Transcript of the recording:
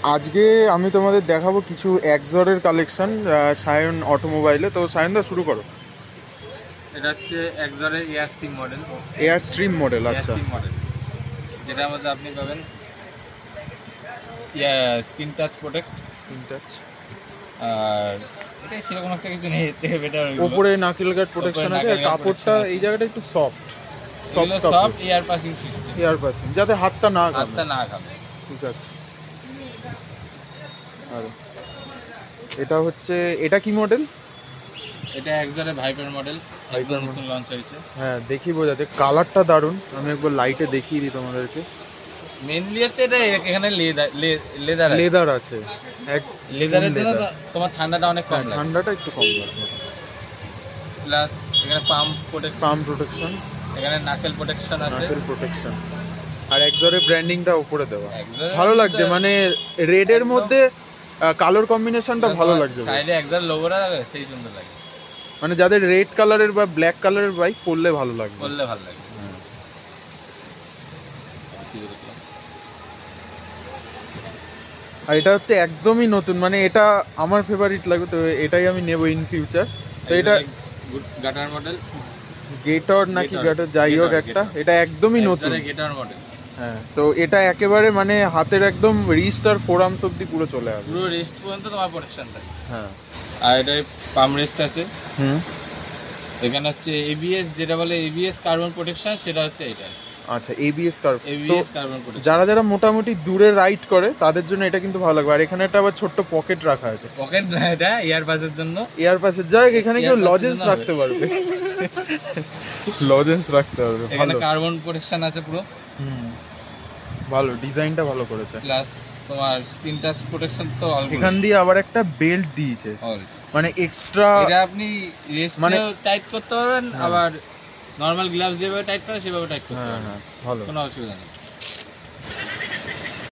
আজকে আমি তোমাদের দেখাবো কিছু এক্সরের কালেকশন সায়ন অটোমোবাইলে। তো সায়নদা শুরু করো। এটা হচ্ছে এক্সরের air stream model. Air stream model, air আচ্ছা। স্ট্রিম মডেল যেটার মধ্যে আপনি পাবেন screen touch protect, screen touch, আর এটাই সেরকম একটা কিছু নেই, এর থেকে বেটার উপরে নাকেল গার্ড প্রোটেকশন আছে। আর কাপড়টা এই জায়গাটা একটু soft soft air passing system, air passing, যাতে হাতটা না খাবে। ঠিক আছে। আর এটা হচ্ছে, এটা কি মডেল? এটা এক্সরের ভাইপার মডেল, একদম নতুন লঞ্চ হয়েছে। হ্যাঁ, দেখি বোঝা যাচ্ছে, কালারটা দারুণ। আমি একবার লাইটে দেখিয়ে দিই তোমাদেরকে। মেইনলি হচ্ছে এটা এখানে লেদার আছে। লেদারের জন্য তোমার ঠান্ডাটা অনেক কম লাগে, ঠান্ডাটা একটু কম লাগে। প্লাস এখানে পাম্প প্রোটেকশন, এখানে নাকেল প্রোটেকশন আছে, আর এক্সরের ব্র্যান্ডিংটা উপরে দেওয়া। Exor ভালো লাগছে, মানে রেডের মধ্যে কালার কম্বিনেশনটা ভালো লাগছে। সাইডে এক্সর লোগোটা সেই সুন্দর লাগে, মানে যাদের রেড কালারের বা ব্ল্যাক কালারের বাইক পরলে ভালো লাগবে, আর এটা হচ্ছে একদমই নতুন, মানে এটা আমার ফেভারিট লাগে, তো এটাই আমি নেব ইন ফিউচার। তো এটা গাটার মডেল, গেটর নাকি গাটার যাই হোক একটা, এটা একদমই নতুন গেটার মডেল। হ্যাঁ, তো এটা একেবারে মানে হাতের একদম রিস্ট আর ফোরামস অব্দি পুরো চলে আসবে, পুরো রেস্ট পর্যন্ত তোমার প্রোটেকশন থাকে। হ্যাঁ, আর এটা পাম রেস্ট আছে। এখানে হচ্ছে এবিএস, যেটা বলে এবিএস কার্বন প্রোটেকশন, সেটা হচ্ছে এটা। আচ্ছা, এবিএস কার্বন প্রোটেকশন। যারা যারা মোটামুটি দূরে রাইড করে তাদের জন্য এটা কিন্তু ভালো লাগবে। আর এখানে একটা আবার ছোট্ট পকেট রাখা আছে, পকেট না, এটা এয়ার পাসের জন্য। এয়ার পাসের জায়গা, এখানে কেউ লজেন্স রাখতে পারবে, লজেন্স রাখতে পারবে। এখানে কার্বন প্রোটেকশন আছে পুরো, ভালো, ডিজাইনটা ভালো করেছে। প্লাস তোমার স্ক্রিন টাচ প্রোটেকশন তো এখান দিয়ে আবার একটা বেল্ট দিয়েছে, মানে এক্সট্রা। এটা আপনি রেস্ট মানে টাইট করতে পারবেন, আবার নরমাল গ্লাভস যেভাবে টাইট করে সেভাবে টাইট করতে পারবেন, ভালো, কোনো অসুবিধা নেই।